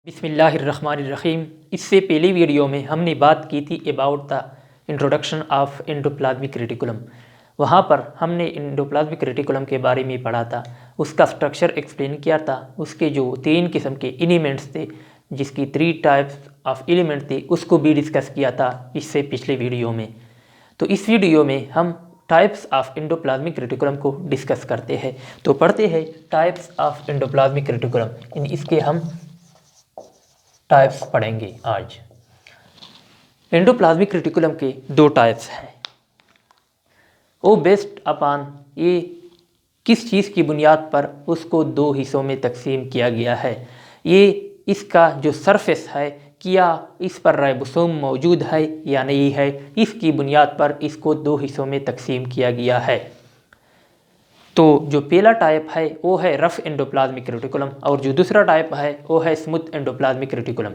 बिस्मिल्लाहिर्रहमानिर्रहीम। इससे पहली वीडियो में हमने बात की थी about the introduction of endoplasmic reticulum. वहाँ पर हमने एंडोप्लाज्मिक रेटिकुलम के बारे में पढ़ा था, उसका स्ट्रक्चर एक्सप्लेन किया था, उसके जो 3 किस्म के एलिमेंट्स थे, जिसकी 3 टाइप्स ऑफ एलिमेंट थे, उसको भी डिस्कस किया था इससे पिछले वीडियो में। तो इस वीडियो में हम टाइप्स ऑफ एंडोप्लाज्मिक रेटिकुलम को डिस्कस करते हैं। तो पढ़ते हैं टाइप्स ऑफ एंडोप्लाज्मिक रेटिकुलम। इसके हम टाइप्स पढ़ेंगे आज। एंडोप्लाज्मिक रेटिकुलम के 2 टाइप्स हैं। वो बेस्ड अपॉन ये किस चीज़ की बुनियाद पर उसको 2 हिस्सों में तकसीम किया गया है। ये इसका जो सरफेस है, क्या इस पर राइबोसोम मौजूद है या नहीं है, इसकी बुनियाद पर इसको 2 हिस्सों में तकसीम किया गया है। तो जो पहला टाइप है वो है रफ एंडोप्लाज्मिक रेटिकुलम और जो दूसरा टाइप है वो है smooth endoplasmic reticulum.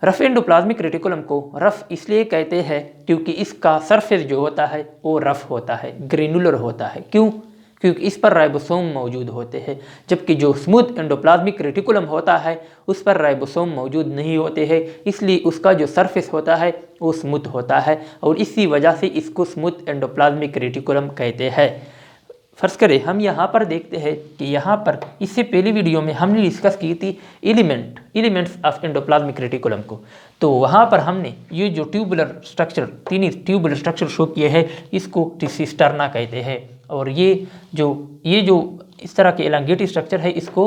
Rough endoplasmic reticulum को रफ इसलिए कहते हैं क्योंकि इसका सरफेस जो होता है वो रफ होता है, ग्रेनुलर होता है। क्यों? क्योंकि इस पर राइबोसोम मौजूद होते हैं, जबकि जो स्मूथ एंडोप्लाज्मिक रेटिकुलम होता है उस पर राइबोसोम मौजूद नहीं होते हैं, इसलिए उसका जो सरफेस होता है वो स्मूथ होता है और इसी वजह से इसको स्मूथ एंडोप्लाज्मिक रेटिकुलम कहते हैं। फर्ज करें हम यहाँ पर देखते हैं कि यहाँ पर इससे पहली वीडियो में हमने डिस्कस की थी एलिमेंट्स ऑफ एंडोप्लाज्मिक रेटिकुलम को। तो वहाँ पर हमने ये जो tubular structure, 3 tubular structure show किए हैं, इसको सिस्टर्ना कहते हैं। और ये जो इस तरह के एलांगेटेड स्ट्रक्चर है इसको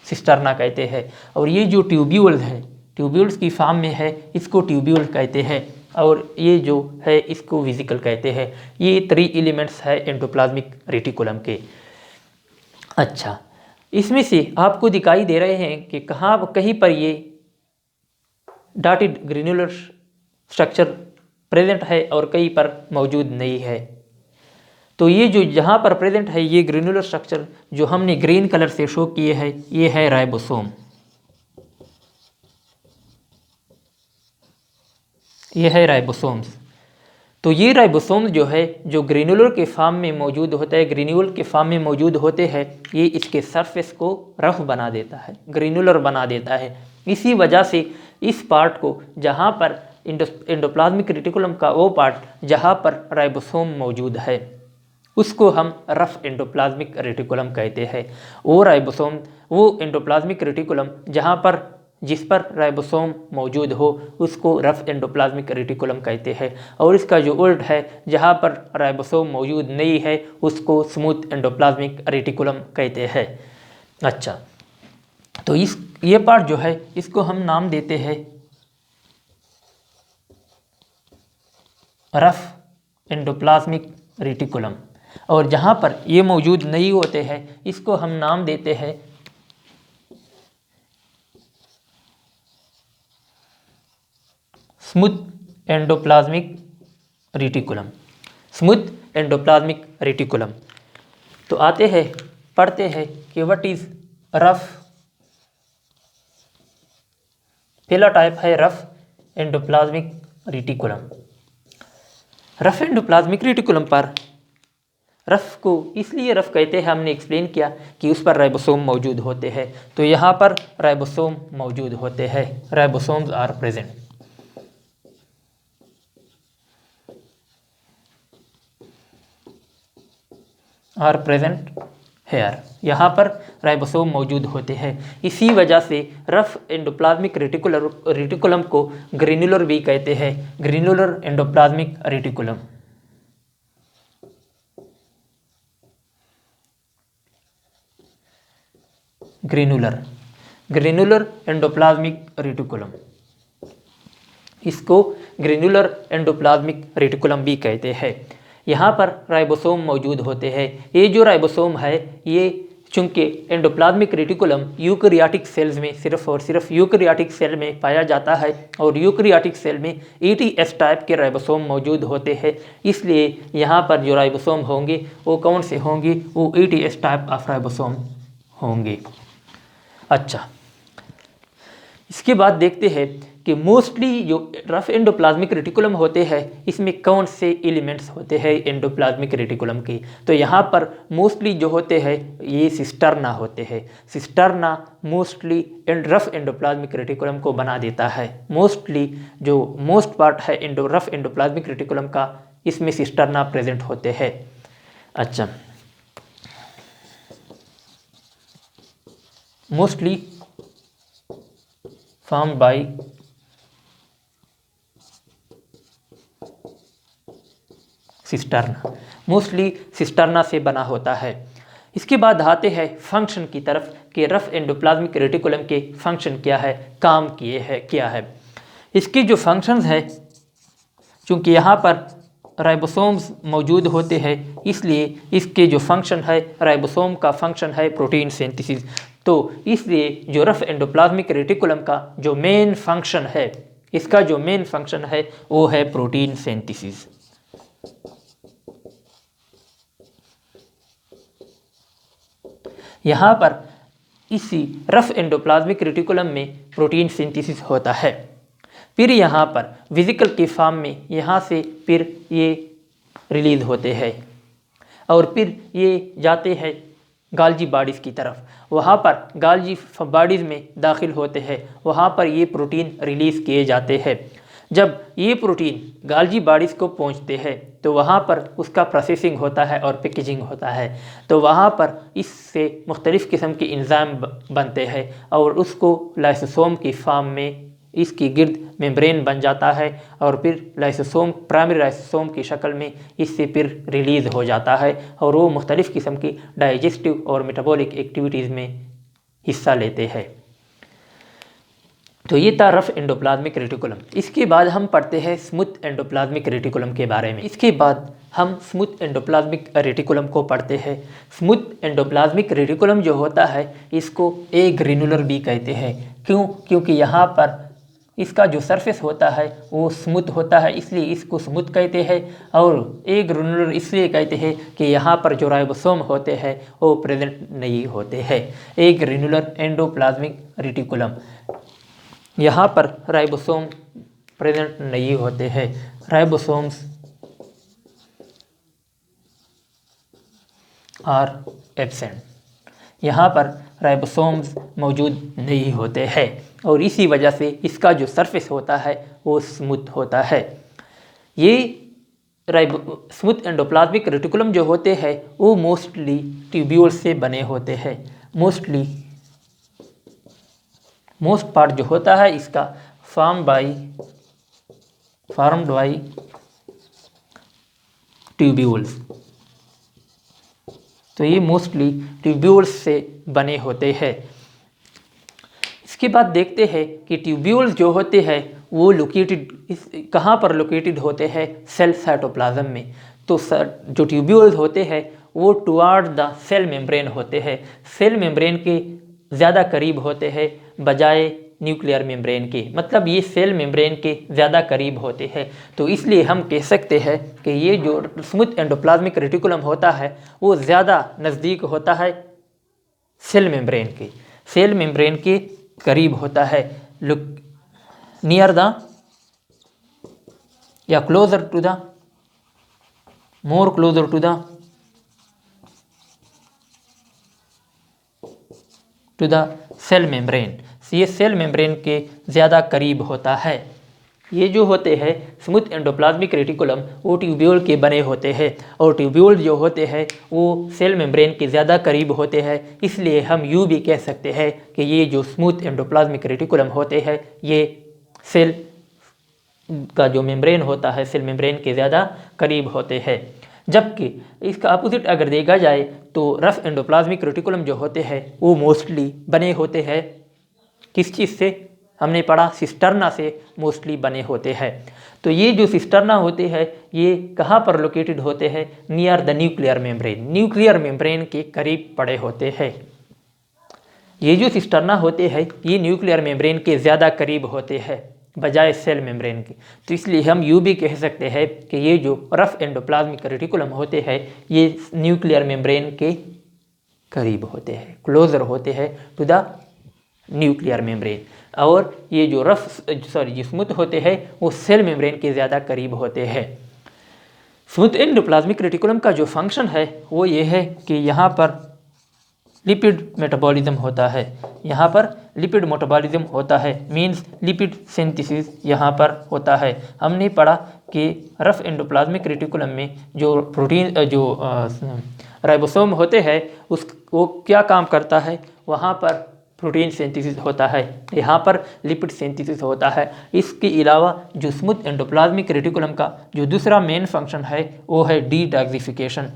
सिस्टर्ना कहते हैं। और ये जो ट्यूब्यूल्स है, ट्यूब्यूल्स की फॉर्म में है, इसको ट्यूब्यूल कहते हैं। और ये जो है इसको वेसिकल कहते हैं। ये 3 एलिमेंट्स है एंडोप्लाज्मिक रेटिकुलम के। अच्छा, इसमें से आपको दिखाई दे रहे हैं कि कहीं पर ये डॉटेड ग्रेन्युलर स्ट्रक्चर प्रेजेंट है और कहीं पर मौजूद नहीं है। तो ये जो जहाँ पर प्रेजेंट है ये ग्रेन्युलर स्ट्रक्चर जो हमने ग्रीन कलर से शो किए हैं, ये है राइबोसोम। ये है राइबोसोम्स। तो ये राइबोसोम्स जो है जो ग्रेन्युलर के फॉर्म में मौजूद होता है, ग्रेन्यूल के फॉर्म में मौजूद होते हैं, ये इसके सरफेस को रफ बना देता है, ग्रेन्युलर बना देता है। इसी वजह से इस पार्ट को जहाँ पर एंडोप्लाज्मिक रेटिकुलम का वो पार्ट जहाँ पर राइबोसोम मौजूद है उसको हम रफ एंडोप्लाज्मिक रेटिकुलम कहते हैं। वो एंडोप्लाज्मिक रेटिकुलम जिस पर राइबोसोम मौजूद हो उसको रफ एंडोप्लाज्मिक रेटिकुलम कहते हैं। और इसका जो उल्ट है, जहाँ पर राइबोसोम मौजूद नहीं है, उसको स्मूथ एंडोप्लाज्मिक रेटिकुलम कहते हैं। अच्छा, तो ये पार्ट जो है इसको हम नाम देते हैं रफ एंडोप्लाज्मिक रेटिकुलम। और जहाँ पर ये मौजूद नहीं होते हैं इसको हम नाम देते हैं smooth endoplasmic reticulum. Smooth endoplasmic reticulum. तो आते हैं पढ़ते हैं कि व्हाट इज रफ। पहला टाइप है rough endoplasmic reticulum. Rough endoplasmic reticulum पर रफ को इसलिए रफ कहते हैं, हमने एक्सप्लेन किया कि उस पर राइबोसोम मौजूद होते हैं। तो यहाँ पर राइबोसोम मौजूद होते हैं, राइबोसोम्स आर प्रेजेंट। हेयर, यहाँ पर राइबोसोम मौजूद होते हैं। इसी वजह से रफ एंडोप्लाज्मिक रेटिकुलम को ग्रेन्युलर भी कहते हैं, granular endoplasmic reticulum. Granular endoplasmic reticulum, इसको ग्रेन्युलर एंडोप्लाज्मिक रेटिकुलम भी कहते हैं। यहाँ पर राइबोसोम मौजूद होते हैं। ये जो राइबोसोम है ये चूंकि एंडोप्लाज्मिक रेटिकुलम यूकैरियोटिक सेल्स में सिर्फ और सिर्फ यूकैरियोटिक सेल में पाया जाता है और यूकैरियोटिक सेल में ETS टाइप के राइबोसोम मौजूद होते हैं, इसलिए यहाँ पर जो राइबोसोम होंगे वो कौन से होंगे? वो ETS टाइप ऑफ राइबोसोम होंगे। अच्छा, इसके बाद देखते हैं कि मोस्टली जो रफ एंडोप्लाज्मिक रेटिकुलम होते हैं इसमें कौन से एलिमेंट्स होते हैं एंडोप्लाज्मिक रेटिकुलम के। तो यहाँ पर मोस्टली जो होते हैं ये सिस्टर्ना होते हैं। Cisterna mostly rough endoplasmic reticulum को बना देता है। मोस्टली जो मोस्ट पार्ट है रफ एंडोप्लाज्मिक रेटिकुलम का, इसमें सिस्टर्ना प्रेजेंट होते हैं। अच्छा, mostly form by cisterna, mostly cisterna से बना होता है। इसके बाद आते हैं फंक्शन की तरफ कि रफ एंडोप्लाज्मिक रेटिकुलम के फंक्शन क्या है, काम क्या है। इसके जो फंक्शंस है, चूँकि यहाँ पर राइबोसोम्स मौजूद होते हैं इसलिए इसके जो फंक्शन है, राइबोसोम का फंक्शन है प्रोटीन सिंथेसिस। तो इसलिए जो रफ एंडोप्लाज्मिक रेटिकुलम का जो मेन फंक्शन है, इसका जो मेन फंक्शन है वो है प्रोटीन सिंथेसिस। यहाँ पर इसी रफ एंडोप्लाज्मिक रेटिकुलम में प्रोटीन सिंथेसिस होता है। फिर यहाँ पर वेसिकल के फॉर्म में यहाँ से फिर ये रिलीज होते हैं और फिर ये जाते हैं गाल्जी बॉडीज़ की तरफ। वहाँ पर गाल्जी बॉडीज़ में दाखिल होते हैं, वहाँ पर ये प्रोटीन रिलीज़ किए जाते हैं। जब ये प्रोटीन गाल्जी बॉडीज़ को पहुँचते हैं तो वहाँ पर उसका प्रोसेसिंग होता है और पैकेजिंग होता है। तो वहाँ पर इससे मुख्तलिफ़ किस्म के एंजाइम बनते हैं और उसको लाइसोसोम की फॉर्म में इसकी गिर्द मेम्ब्रेन बन जाता है और फिर लाइसोसोम, प्राइमरी लाइसोसोम की शक्ल में इससे फिर रिलीज़ हो जाता है और वो मुख्तलिफ़ किस्म की डाइजेस्टिव और मेटाबॉलिक एक्टिविटीज़ में हिस्सा लेते हैं। तो ये था रफ एंडोप्लाज्मिक रेटिकुलम। इसके बाद हम पढ़ते हैं स्मूथ एंडोप्लाज्मिक रेटिकुलम के बारे में। इसके बाद हम स्मूथ एंडोप्लाज्मिक रेटिकुलम को पढ़ते हैं। स्मूथ एंडोप्लाज्मिक रेटिकुलम जो होता है इसको ए ग्रेनुलर भी कहते हैं। क्यों? क्योंकि यहाँ पर इसका जो सरफेस होता है वो स्मूथ होता है, इसलिए इसको स्मूथ कहते हैं। और ए ग्रेनुलर इसलिए कहते हैं कि यहाँ पर जो राइबोसोम होते हैं वो प्रेजेंट नहीं होते हैं। ए ग्रेनुलर एंडोप्लाज्मिक रेटिकुलम, यहाँ पर राइबोसोम प्रेजेंट नहीं होते हैं। राइबोसोम्स आर एब्सेंट, यहाँ पर राइबोसोम्स मौजूद नहीं होते हैं और इसी वजह से इसका जो सरफेस होता है वो स्मूथ होता है। ये स्मूथ एंडोप्लाज्मिक रेटिकुलम जो होते हैं वो मोस्टली ट्यूब्यूल से बने होते हैं। मोस्ट पार्ट जो होता है इसका फॉर्म्ड बाई ट्यूब्यूल्स। तो ये मोस्टली ट्यूब्यूल्स से बने होते हैं। इसके बाद देखते हैं कि ट्यूब्यूल्स जो होते हैं वो कहाँ पर लोकेटेड होते हैं, सेल साइटोप्लाज्म में। तो जो ट्यूब्यूल्स होते हैं वो टुवार्ड द सेल मेम्ब्रेन होते हैं, सेल मेम्ब्रेन के ज़्यादा करीब होते हैं बजाय न्यूक्लियर मेम्ब्रेन के। मतलब ये सेल मेम्ब्रेन के ज़्यादा करीब होते हैं। तो इसलिए हम कह सकते हैं कि ये जो स्मूथ एंडोप्लाज्मिक रेटिकुलम होता है वो ज़्यादा नज़दीक होता है सेल मेम्ब्रेन के करीब होता है, नियर द या closer to the more closer to the cell membrane. ये सेल मेम्ब्रेन के ज़्यादा करीब होता है। ये जो होते हैं स्मूथ एंडोप्लाज्मिक रेटिकुलम वो ट्यूब्यूल के बने होते हैं और ट्यूब्यूल जो होते हैं वो सेल मेम्ब्रेन के ज़्यादा करीब होते हैं। इसलिए हम यूँ भी कह सकते हैं कि ये जो स्मूथ एंडोप्लाज्मिक रेटिकुलम होते हैं ये सेल का जो मेम्ब्रेन होता है सेल मेम्ब्रेन के ज़्यादा करीब होते हैं। जबकि इसका अपोजिट अगर देखा जाए तो रफ एंडोप्लाज्मिक रेटिकुलम जो होते हैं वो मोस्टली बने होते हैं किस चीज़ से, हमने पढ़ा सिस्टर्ना से मोस्टली बने होते हैं। तो ये जो सिस्टर्ना होते हैं ये कहाँ पर लोकेटेड होते हैं, नियर द न्यूक्लियर मेम्ब्रेन के करीब पड़े होते हैं। ये जो सिस्टर्ना होते हैं ये न्यूक्लियर मेम्ब्रेन के ज़्यादा करीब होते हैं बजाय सेल मेम्ब्रेन के। तो इसलिए हम यूँ भी कह सकते हैं कि ये जो रफ एंडोप्लाज्मिक रेटिकुलम होते हैं ये न्यूक्लियर मेम्ब्रेन के करीब होते हैं, क्लोजर होते हैं टू द न्यूक्लियर मेम्ब्रेन, और ये जो जो स्मूथ होते हैं वो सेल मेम्ब्रेन के ज़्यादा करीब होते हैं। स्मूथ एंडोप्लाज्मिक रेटिकुलम का जो फंक्शन है वो ये है कि यहाँ पर लिपिड मेटाबॉलिज्म होता है, यहाँ पर लिपिड मेटाबॉलिज्म होता है, मींस लिपिड सिंथेसिस यहाँ पर होता है। हमने पढ़ा कि रफ एंडोप्लाज्मिक रेटिकुलम में जो प्रोटीन राइबोसोम होते हैं वो क्या काम करता है, वहाँ पर प्रोटीन सिंथेसिस होता है, यहाँ पर लिपिड सिंथेसिस होता है। इसके अलावा जो स्मूथ एंडोप्लाज्मिक रेटिकुलम का जो दूसरा मेन फंक्शन है वो है डिटॉक्सिफिकेशन।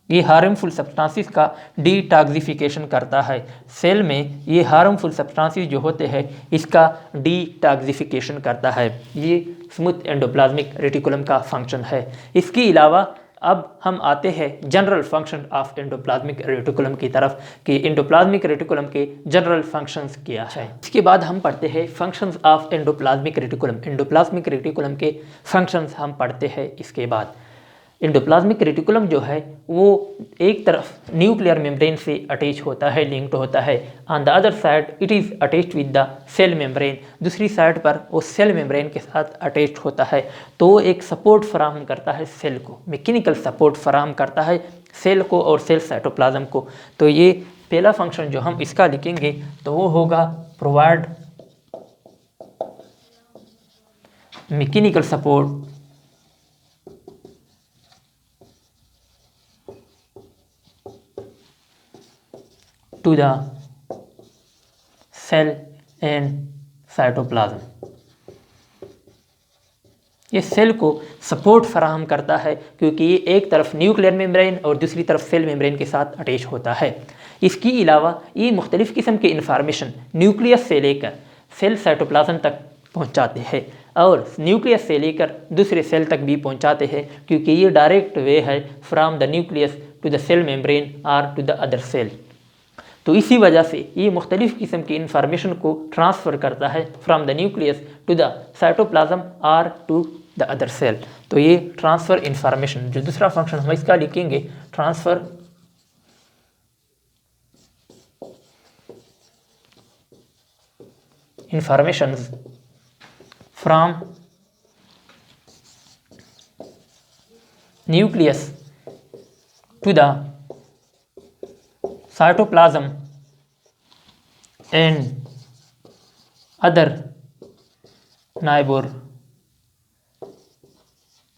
ये हार्मफुल सब्सटेंसेस का डिटॉक्सिफिकेशन करता है। सेल में ये हार्मफुल सब्सटेंसेस जो होते हैं इसका डिटॉक्सिफिकेशन करता है। ये स्मूथ एंडोप्लाज्मिक रेटिकुलम का फंक्शन है। इसके अलावा अब हम आते हैं general function of endoplasmic reticulum की तरफ कि एंडोप्लाज्मिक रेटिकुलम के जनरल फंक्शंस क्या है। इसके बाद हम पढ़ते हैं functions of endoplasmic reticulum. Endoplasmic reticulum के फंक्शंस हम पढ़ते हैं। इसके बाद एंडोप्लाज्मिक रेटिकुलम जो है वो एक तरफ न्यूक्लियर मेम्ब्रेन से अटैच होता है, लिंक्ड होता है। On the other side it is attached with the cell membrane. दूसरी साइड पर वो सेल मेम्ब्रेन के साथ अटैच्ड होता है, तो एक सपोर्ट फराहम करता है सेल को, मैकेनिकल सपोर्ट फराहम करता है सेल को और सेल साइटोप्लाज्म को। तो ये पहला फंक्शन जो हम इसका लिखेंगे तो वो होगा provide mechanical support to the cell and cytoplasm। ये सेल को सपोर्ट फराहम करता है क्योंकि ये एक तरफ न्यूक्लियर मेम्ब्रेन और दूसरी तरफ सेल मेम्ब्रेन के साथ अटैच होता है। इसके अलावा ये मुख्तलिफ़ किस्म के इंफॉर्मेशन न्यूक्लियस से लेकर सेल साइटोप्लाज्म तक पहुंचाते हैं और न्यूक्लियस से लेकर दूसरे सेल तक भी पहुंचाते हैं, क्योंकि ये डायरेक्ट वे है from the nucleus to the cell membrane और टू द अदर सेल। तो इसी वजह से ये मुख्तलिफ़ किस्म की इंफॉर्मेशन को ट्रांसफ़र करता है from the nucleus to the cytoplasm और टू द अदर सेल। तो ये ट्रांसफ़र इंफॉर्मेशन जो दूसरा फंक्शन हम इसका लिखेंगे, transfer information from nucleus to the cytoplasm and other neighbor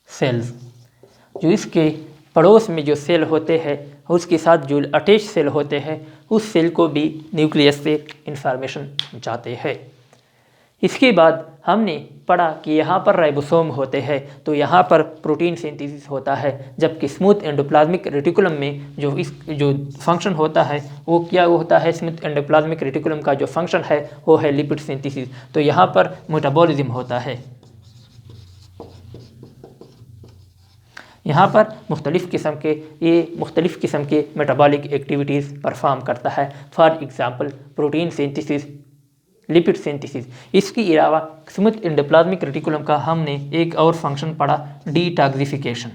cells। जो इसके पड़ोस में जो सेल होते हैं उसके साथ जो अटैच सेल होते हैं उस सेल को भी न्यूक्लियस से इंफॉर्मेशन पहुंचाते हैं। इसके बाद हमने पढ़ा कि यहाँ पर राइबोसोम होते हैं, तो यहाँ पर प्रोटीन सिंथेसिस होता है, जबकि स्मूथ एंडोप्लाज्मिक रेटिकुलम में जो फंक्शन होता है वो क्या होता है, स्मूथ एंडोप्लाज्मिक रेटिकुलम का जो फंक्शन है वो है लिपिड सिंथेसिस। तो यहाँ पर मेटाबॉलिज्म होता है, यहाँ पर मुख्तलिफ़ किस्म के मेटाबॉलिक एक्टिविटीज़ परफॉर्म करता है। For example protein synthesis, lipid synthesis. इसके अलावा स्मूथ एंडोप्लाज्मिक रेटिकुलम का हमने एक और फंक्शन पढ़ा, डिटॉक्सिफिकेशन।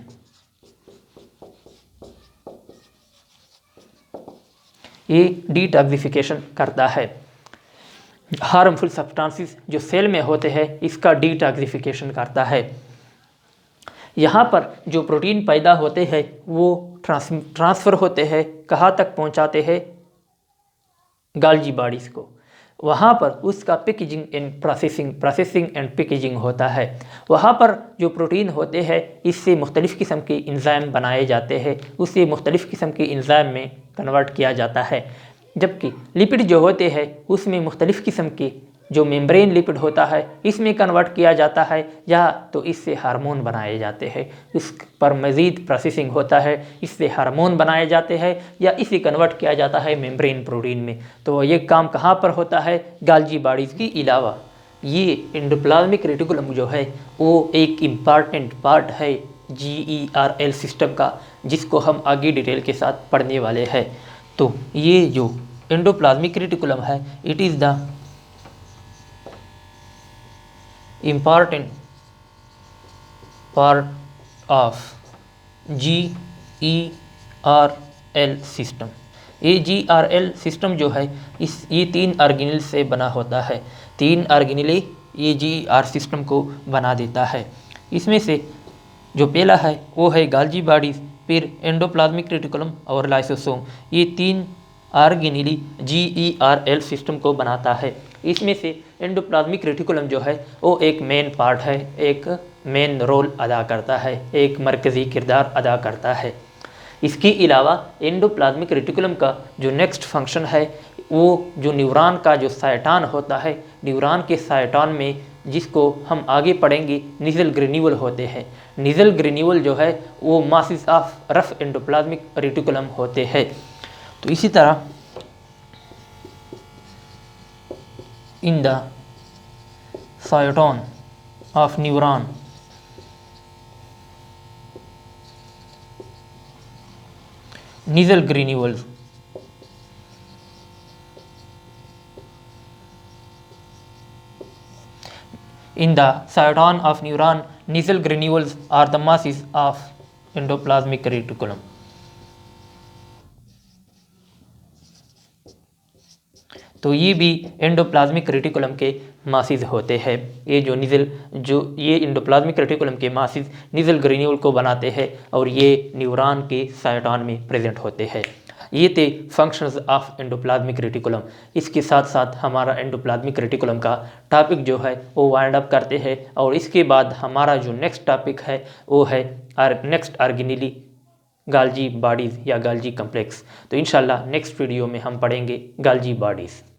ये डिटॉक्सिफिकेशन करता है, हार्मफुल सब्सटेंसेस जो सेल में होते हैं इसका डिटॉक्सिफिकेशन करता है। यहाँ पर जो प्रोटीन पैदा होते हैं वो ट्रांसफ़र होते हैं, कहाँ तक पहुँचाते हैं, गाल्जी बॉडीज़ को। वहाँ पर उसका packaging and processing and packaging होता है। वहाँ पर जो प्रोटीन होते हैं इससे मुख्तलिफ़ किस्म के एंजाइम बनाए जाते हैं, उससे मुख्तलिफ़ किस्म के एंजाइम में कन्वर्ट किया जाता है। जबकि लिपिड जो होते हैं उसमें मुख्तलिफ़ किस्म के जो मेम्ब्रेन लिपिड होता है इसमें कन्वर्ट किया जाता है, या तो इससे हार्मोन बनाए जाते हैं, इस पर मज़ीद प्रोसेसिंग होता है, इससे हार्मोन बनाए जाते हैं या इसे कन्वर्ट किया जाता है मेम्ब्रेन प्रोटीन में। तो ये काम कहाँ पर होता है, गाल्जी बॉडीज़ के अलावा। ये एंडोप्लाज्मिक रेटिकुलम जो है वो एक इम्पॉर्टेंट पार्ट है GERL सिस्टम का, जिसको हम आगे डिटेल के साथ पढ़ने वाले हैं। तो ये जो एंडोप्लाज्मिक रेटिकुलम है it is the important part of GERL system। AGRL system जो है ये 3 ऑर्गेनेल से बना होता है। 3 ऑर्गेनेल AGR सिस्टम को बना देता है। इसमें से जो पहला है वो है गाल्जी बॉडीज, फिर एंडोप्लाज्मिक रेटिकुलम और लाइसोसोम। ये 3 ऑर्गेनेल GERL सिस्टम को बनाता है। इसमें से एंडोप्लाज्मिक रेटिकुलम जो है वो एक मेन पार्ट है, एक मेन रोल अदा करता है, एक मरकज़ी किरदार अदा करता है। इसके अलावा एंडोप्लाज्मिक रेटिकुलम का जो नेक्स्ट फंक्शन है वो जो न्यूरॉन का जो साइटॉन होता है, न्यूरॉन के साइटॉन में जिसको हम आगे पढ़ेंगे निजल ग्रेन्यूल होते हैं। निजल ग्रेन्यूल जो है वो masses of rough endoplasmic reticulum होते हैं। तो इसी तरह in the cyton of neuron Nissl granules in the cyton of neuron, nasal granules are the masses of endoplasmic reticulum. तो ये भी एंडोप्लाज्मिक रेटिकुलम के मासेस होते हैं। ये एंडोप्लाज्मिक रेटिकुलम के मासेस निजल ग्रेन्यूल को बनाते हैं और ये न्यूरॉन के साइटॉन में प्रेजेंट होते हैं। ये थे फंक्शंस ऑफ एंडोप्लाज्मिक रेटिकुलम। इसके साथ साथ हमारा एंडोप्लाज्मिक रेटिकुलम का टॉपिक जो है वो वाइंड अप करते हैं और इसके बाद हमारा जो नेक्स्ट टॉपिक है वो है नेक्स्ट ऑर्गेनेल गाल्जी बॉडीज़ या गाल्जी कम्प्लेक्स। तो इंशाल्लाह नेक्स्ट वीडियो में हम पढ़ेंगे गाल्जी बॉडीज़।